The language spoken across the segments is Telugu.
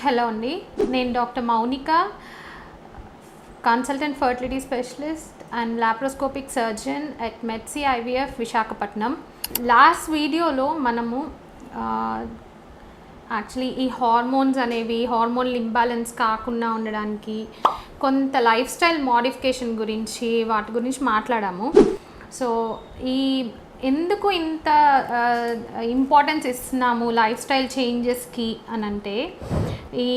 హలో అండి, నేను doctor Mounika, consultant fertility specialist and laparoscopic surgeon at Medcy IVF Visakhapatnam. Last వీడియోలో మనము యాక్చువల్లీ ఈ హార్మోన్స్ అనేవి హార్మోన్ ఇంబ్యాలెన్స్ కాకుండా ఉండడానికి కొంత లైఫ్ స్టైల్ మోడిఫికేషన్ గురించి వాటి గురించి మాట్లాడాము. సో ఎందుకు ఇంత ఇంపార్టెన్స్ ఇస్తున్నాము లైఫ్ స్టైల్ చేంజెస్కి అని అంటే, ఈ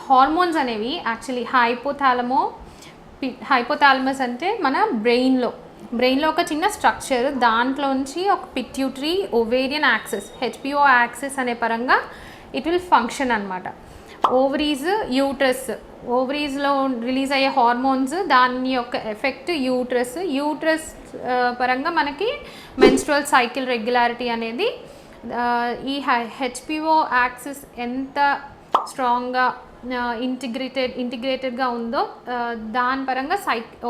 హార్మోన్స్ అనేవి యాక్చువల్లీ హైపోథాలమస్ అంటే మన బ్రెయిన్లో ఒక చిన్న స్ట్రక్చర్, దాంట్లోంచి ఒక pituitary ovarian access HPO access అనే పరంగా ఇట్ విల్ ఫంక్షన్ అనమాట. ఓవరీస్, ఓవరీస్లో రిలీజ్ అయ్యే హార్మోన్స్, దాని యొక్క ఎఫెక్ట్ యూట్రస్ పరంగా మనకి మెన్స్ట్రువల్ సైకిల్ రెగ్యులారిటీ అనేది ఈ హెచ్పిఓ యాక్సిస్ ఎంత స్ట్రాంగ్గా ఇంటిగ్రేటెడ్గా ఉందో దాని పరంగా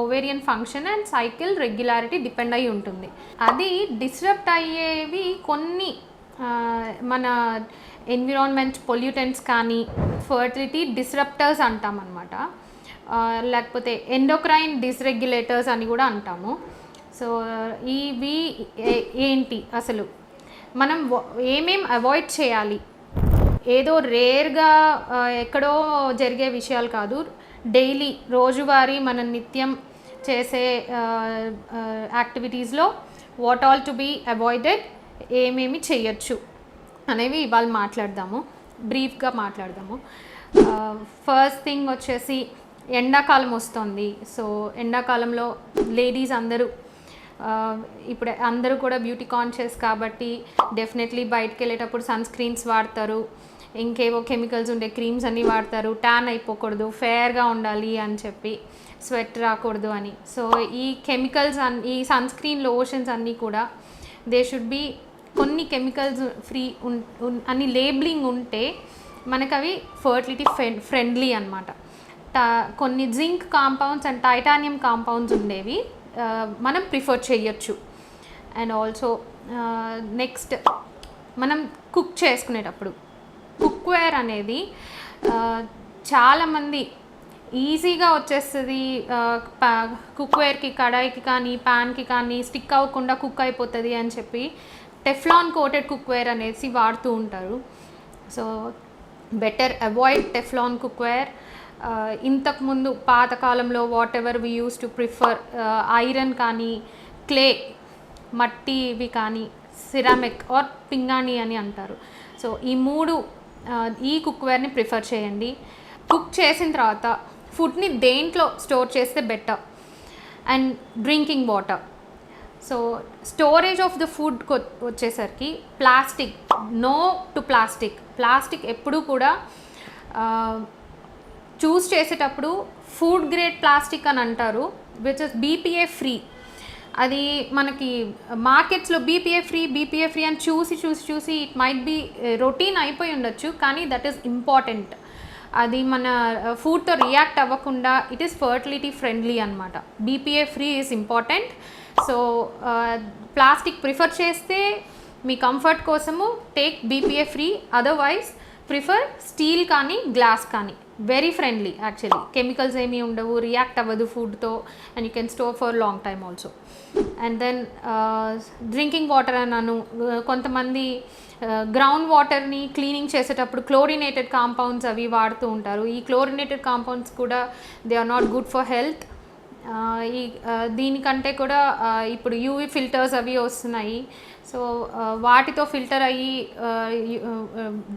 ovarian function and cycle regularity depend అయి ఉంటుంది. అది డిస్రప్ట్ అయ్యేవి కొన్ని మన ఎన్విరాన్మెంట్ పొల్యూటెంట్స్ కానీ ఫర్టిలిటీ డిస్రప్టర్స్ అంటాం అనమాట, లేకపోతే ఎండోక్రైన్ డిస్రెగ్యులేటర్స్ అని కూడా అంటాము. సో ఇవి ఏంటి, అసలు మనం ఏమేం అవాయిడ్ చేయాలి? ఏదో రేర్గా ఎక్కడో జరిగే విషయాలు కాదు, డైలీ రోజువారీ మనం నిత్యం చేసే యాక్టివిటీస్లో what all to be avoided, ఏమేమి చేయొచ్చు అనేవి ఇవాళ మాట్లాడదాము, బ్రీఫ్గా మాట్లాడదాము. ఫస్ట్ థింగ్ వచ్చేసి ఎండాకాలం వస్తుంది. సో ఎండాకాలంలో లేడీస్ ఇప్పుడు అందరూ కూడా బ్యూటీ కాన్షియస్ కాబట్టి డెఫినెట్లీ బయటకు వెళ్ళేటప్పుడు సన్ స్క్రీన్స్ వాడతారు, ఇంకేవో కెమికల్స్ ఉండే క్రీమ్స్ అన్నీ వాడతారు, ట్యాన్ అయిపోకూడదు, ఫెయిర్గా ఉండాలి అని చెప్పి, స్వెట్ రాకూడదు అని. సో ఈ కెమికల్స్ ఈ సన్ స్క్రీన్ లోషన్స్ అన్నీ కూడా దే షుడ్ బి కొన్ని కెమికల్స్ ఫ్రీ అని లేబులింగ్ ఉంటే మనకు అవి ఫర్టిలిటీ ఫ్రెండ్లీ అనమాట. కొన్ని zinc compounds and titanium compounds ఉండేవి మనం ప్రిఫర్ చేయొచ్చు. అండ్ ఆల్సో నెక్స్ట్, మనం కుక్ చేసుకునేటప్పుడు కుక్వేర్ అనేది చాలామంది ఈజీగా వచ్చేస్తుంది. కుక్వేర్కి, కడాయికి కానీ ప్యాన్కి కానీ స్టిక్ అవ్వకుండా కుక్ అయిపోతుంది అని చెప్పి టెఫ్లాన్ కోటెడ్ కుక్వేర్ అనేసి వాడుతూ ఉంటారు. So better avoid Teflon cookware. ఇంతకుముందు పాతకాలంలో what ever we use to prefer iron కానీ, క్లే మట్టివి కానీ, సిరామిక్ ఆర్ పింగాణి అని అంటారు. సో ఈ కుక్వేర్ని ప్రిఫర్ చేయండి. కుక్ చేసిన తర్వాత ఫుడ్ని దేంట్లో స్టోర్ చేస్తే better. And drinking water. So storage of the food వచ్చేసరికి ప్లాస్టిక్, నో టు ప్లాస్టిక్ ఎప్పుడూ కూడా చూస్ చేసేటప్పుడు ఫుడ్ గ్రేడ్ ప్లాస్టిక్ అని అంటారు, విచ్ ఇస్ బీపీఏ ఫ్రీ. అది మనకి మార్కెట్స్లో బీపీఏ ఫ్రీ అని చూసి ఇట్ మైట్ బీ రొటీన్ అయిపోయి ఉండొచ్చు, కానీ దట్ ఈస్ ఇంపార్టెంట్. అది మన ఫుడ్తో రియాక్ట్ అవ్వకుండా ఇట్ ఈస్ ఫర్టిలిటీ ఫ్రెండ్లీ అనమాట. BPA free is important. So plastic prefer చేస్తే మీ కంఫర్ట్ కోసము take BPA free, otherwise prefer steel కానీ గ్లాస్ కానీ, వెరీ ఫ్రెండ్లీ యాక్చువల్లీ. కెమికల్స్ ఏమీ ఉండవు, రియాక్ట్ అవ్వదు ఫుడ్తో, and you can store for long time also. And then drinking water అన్నాను, కొంతమంది గ్రౌండ్ వాటర్ని క్లీనింగ్ చేసేటప్పుడు క్లోరినేటెడ్ కాంపౌండ్స్ అవి వాడుతూ ఉంటారు. ఈ క్లోరినేటెడ్ కాంపౌండ్స్ కూడా they are not good for health. దీనికంటే కూడా ఇప్పుడు యూవీ ఫిల్టర్స్ అవి వస్తున్నాయి. సో వాటితో ఫిల్టర్ అయ్యి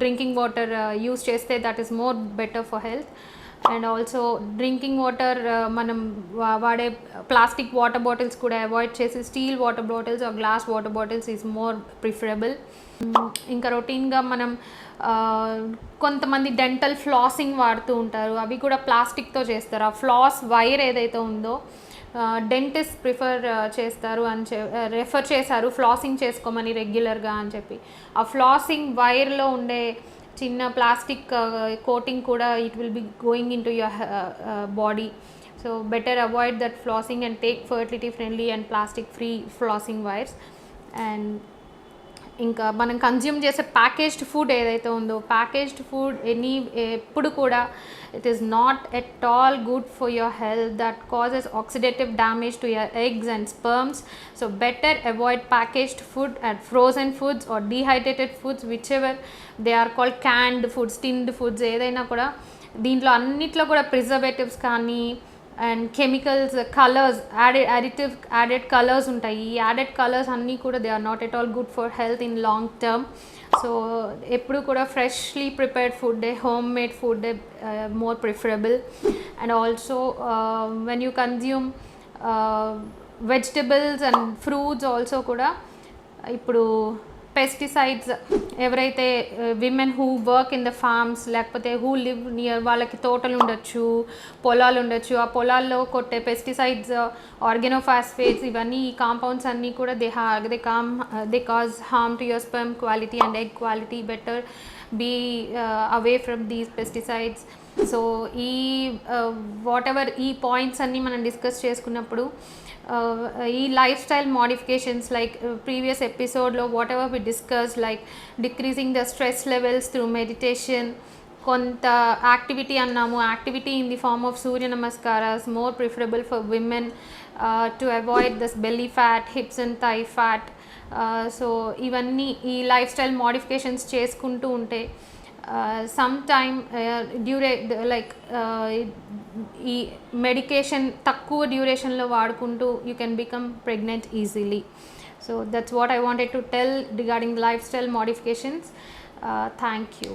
డ్రింకింగ్ వాటర్ యూస్ చేస్తే that is more better for health. And also drinking water మనం వాడే ప్లాస్టిక్ వాటర్ బాటిల్స్ కూడా అవాయిడ్ చేసి steel water bottles are glass water bottles is more preferable. ఇంకా రొటీన్గా మనం కొంతమంది డెంటల్ ఫ్లాసింగ్ వాడుతూ ఉంటారు, అవి కూడా ప్లాస్టిక్తో చేస్తారు. ఆ ఫ్లాస్ వైర్ ఏదైతే ఉందో డెంటిస్ట్ ప్రిఫర్ చేస్తారు రెఫర్ చేశారు ఫ్లాసింగ్ చేసుకోమని రెగ్యులర్గా అని చెప్పి. ఆ ఫ్లాసింగ్ వైర్లో ఉండే చిన్న ప్లాస్టిక్ కోటింగ్ కూడా it will be going in to your body. So better avoid that flossing and take fertility friendly and plastic free flossing wires. And ఇంకా మనం కన్జ్యూమ్ చేసే ప్యాకేజ్డ్ ఫుడ్ ఏదైతే ఉందో, ప్యాకేజ్డ్ ఫుడ్ ఎప్పుడు కూడా it is not at all good for your health. That causes oxidative damage to your eggs and sperms. So better avoid packaged food and frozen foods or dehydrated foods, whichever they are called canned foods, tinned foods. ఏదైనా కూడా దీంట్లో అన్నిట్లో కూడా ప్రిజర్వేటివ్స్ కానీ and chemicals, colours, added colours ఉంటాయి. ఈ యాడెడ్ కలర్స్ అన్నీ కూడా they are not at all good for health in long term. So ఎప్పుడు కూడా freshly prepared food, home made food more preferable. And also when you consume vegetables and fruits also కూడా ఇప్పుడు పెస్టిసైడ్స్, ఎవరైతే women who work in the farms లేకపోతే హూ లివ్ నియర్, వాళ్ళకి తోటలు ఉండొచ్చు, పొలాలు ఉండొచ్చు, ఆ పొలాల్లో కొట్టే పెస్టిసైడ్స్, ఆర్గానోఫాస్ఫేట్స్, ఇవన్నీ ఈ కాంపౌండ్స్ అన్నీ కూడా they cause harm to your sperm quality and egg quality. Better be away from these pesticides. So ఈ వాట్ ఎవర్ ఈ పాయింట్స్ అన్నీ మనం డిస్కస్ చేసుకున్నప్పుడు ఈ lifestyle modifications like previous ఎపిసోడ్లో whatever we discuss, like decreasing the stress levels through meditation, కొంత యాక్టివిటీ అన్నాము, activity in the form of Surya namaskaras, more preferable for women to avoid this belly fat, hips and thigh fat. So ఇవన్నీ ఈ లైఫ్ స్టైల్ మోడిఫికేషన్స్ చేసుకుంటూ ఉంటే సమ్ టైమ్ ఈ మెడికేషన్ తక్కువ డ్యూరేషన్లో వాడుకుంటూ you can become pregnant easily. So that's what I wanted to tell regarding life style modifications. Thank you.